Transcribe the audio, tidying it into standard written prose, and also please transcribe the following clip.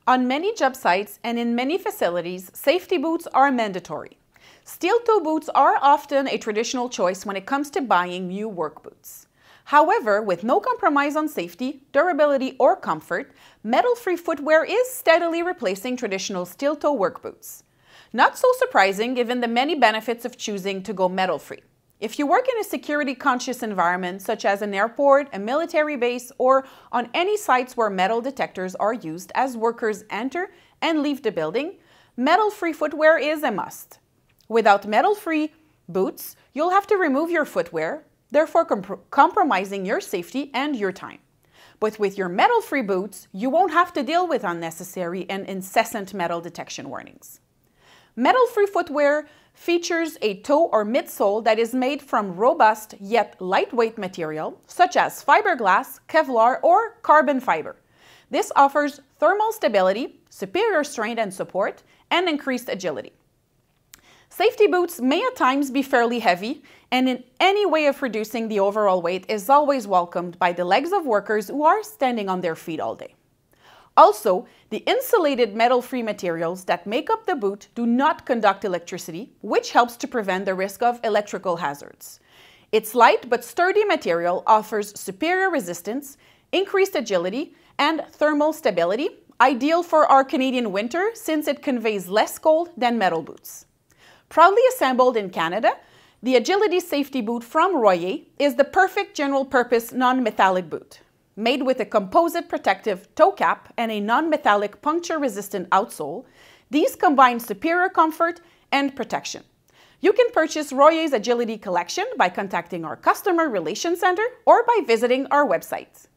On many job sites and in many facilities, safety boots are mandatory. Steel-toe boots are often a traditional choice when it comes to buying new work boots. However, with no compromise on safety, durability, or comfort, metal-free footwear is steadily replacing traditional steel-toe work boots. Not so surprising given the many benefits of choosing to go metal-free. If you work in a security-conscious environment such as an airport, a military base, or on any sites where metal detectors are used as workers enter and leave the building, metal-free footwear is a must. Without metal-free boots, you'll have to remove your footwear, therefore compromising your safety and your time. But with your metal-free boots, you won't have to deal with unnecessary and incessant metal detection warnings. Metal-free footwear features a toe or midsole that is made from robust yet lightweight material, such as fiberglass, Kevlar, or carbon fiber. This offers thermal stability, superior strength and support, and increased agility. Safety boots may at times be fairly heavy, and in any way of reducing the overall weight is always welcomed by the legs of workers who are standing on their feet all day. Also, the insulated metal-free materials that make up the boot do not conduct electricity, which helps to prevent the risk of electrical hazards. Its light but sturdy material offers superior resistance, increased agility, and thermal stability, ideal for our Canadian winter since it conveys less cold than metal boots. Proudly assembled in Canada, the Agility Safety Boot from Royer is the perfect general-purpose non-metallic boot. Made with a composite protective toe cap and a non-metallic puncture-resistant outsole, these combine superior comfort and protection. You can purchase Royer's Agility Collection by contacting our Customer Relations Center or by visiting our website.